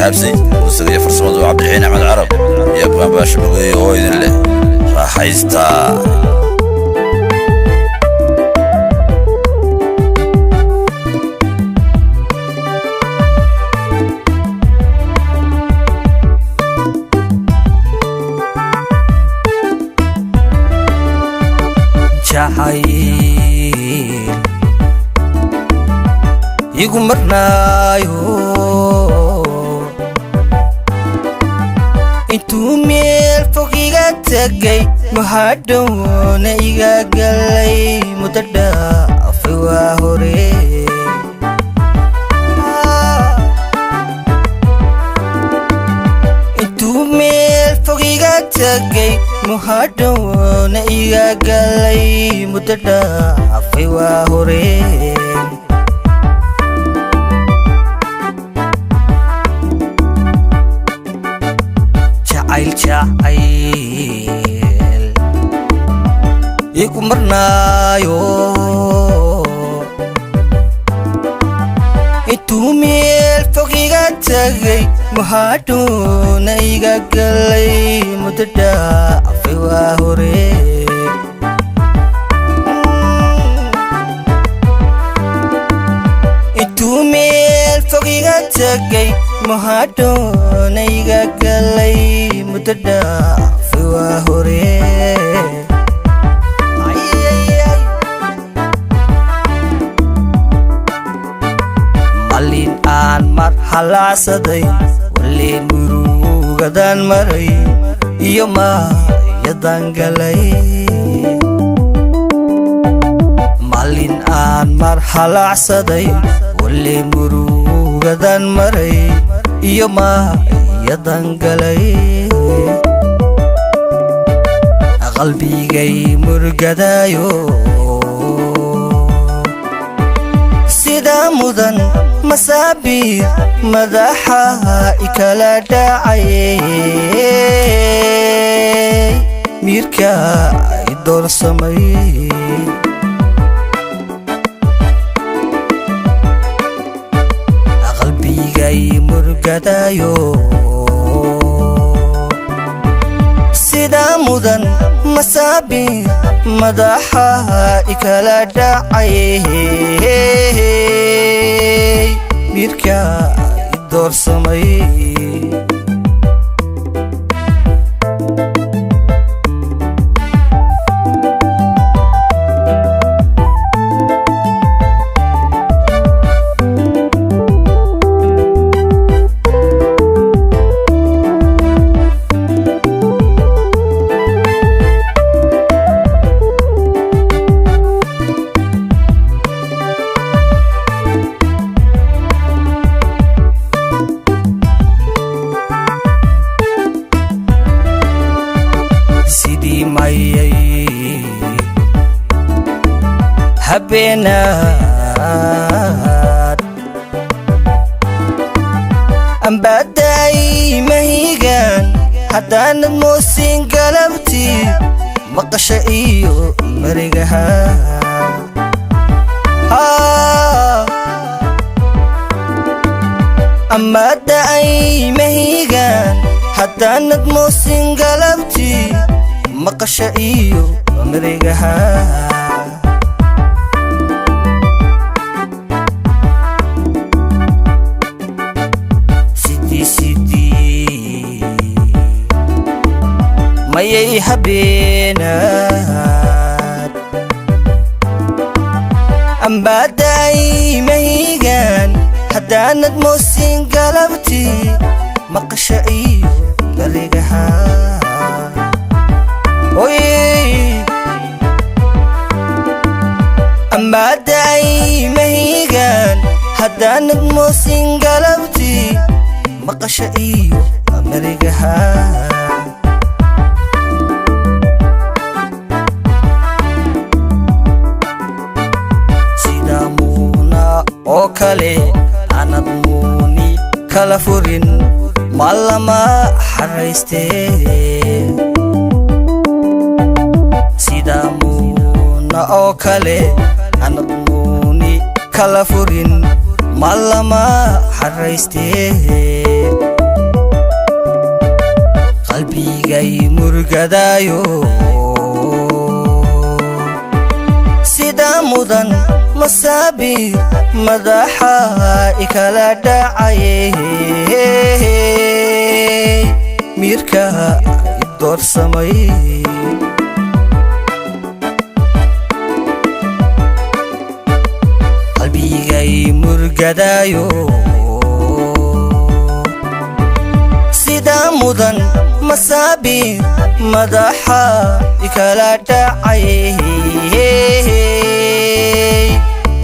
حابسي وسقي فرصة موضوع عبد الحين أحمد عرب يبغى باش بقي هو إذن له راح يستا شحيل يقوم مرنايو انتو ميل فوقيقا تاقي محادونا إيقا قلي متدافع واهوري انتو ميل فوقيقا تاقي محادونا إيقا قلي متدافع واهوري jacayl igu marnaayo intuu meel fog iga tagay mahadhuuna iga galay muddo dhaafay waa hore intuu meel fog iga tagay mahadhuuna iga galay muddo dhaafay waa hore malin aan mar halacsaday wali murugadaan maray iyo maayadaan galay malin aan mar halacsaday wali murugadaan maray iyo maayadaan galay qalbigay murgadaayo sida mudan masaabiir madaxa ikala dhacay miirka idorsamay qalbigay murgadaayo sida mudan masaabiir madaxa ikala dhacay miirka idorsamay habeenaad ambaday mahigaan haddaanad moosin galabtii maqasha iyo marigaha ambaday mahigaan haddaanad moosin galabtii maqasha iyo marigaha mayay habeenaad ambaday mahigaan haddaanad moosin galabtii maqasha iyo marigaha ambaday mahigaan haddaanad moosin galabtii maqasha iyo marigaha oo kale anad muuni kala furin malama xarayste sida muuna oo kale anad muuni kala furin malama xarayste qalbigay murgadayo sida mudan masaabiir madaxa ikala dhacaye mirka doorsamay qalbigay murgadayo sida mudan masaabiir madaxa ikala dhacaye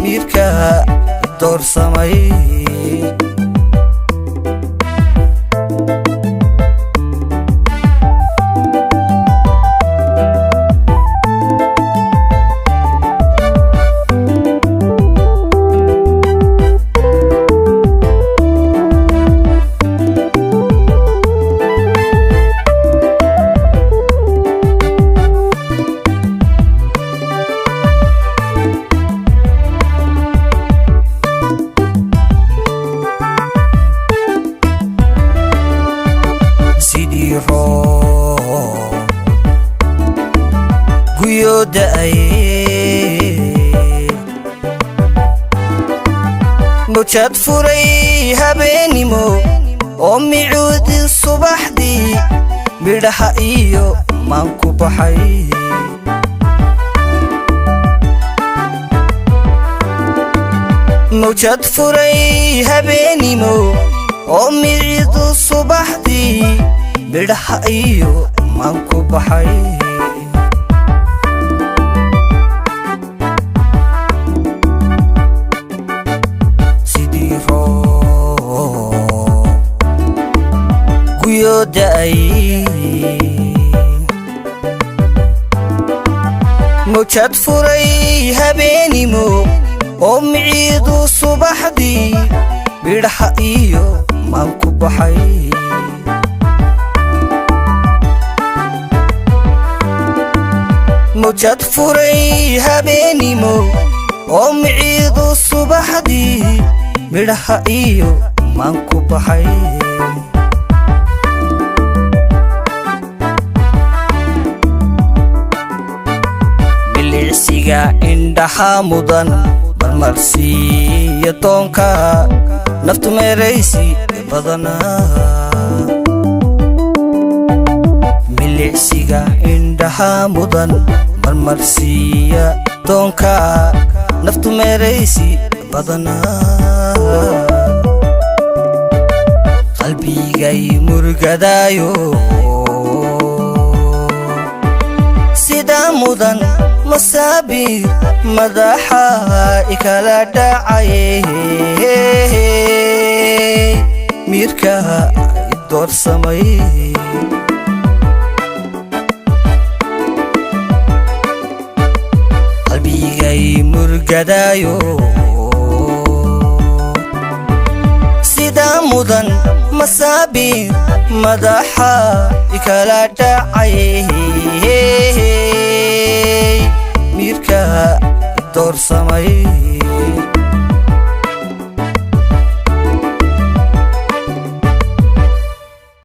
mirka doorsamay mujad furay habeenimo oo micuudi subaxdii midhaha iyo maan ku baxay mujad furay habeenimo oo micuudi subaxdii midhaha iyo maan ku baxay mujad furay habeenimo oo micuudi subaxdii midhaha iyo maan ku baxay mujad furay habeenimo oo micuudi subaxdii midhaha iyo maan ku baxay miliciga indhaha mudan marmarsiiya toonka naftu meeraysi badanaa miliciga indhaha mudan marmarsiiya toonka naftu meeraysi badanaa qalbigay murgadayo sida mudan masaabiir madaxa ikala dhacaye mirka doorsamay qalbigay murgadayo sida mudan masaabiir madaxa ikala dhacaye mirka doorsamay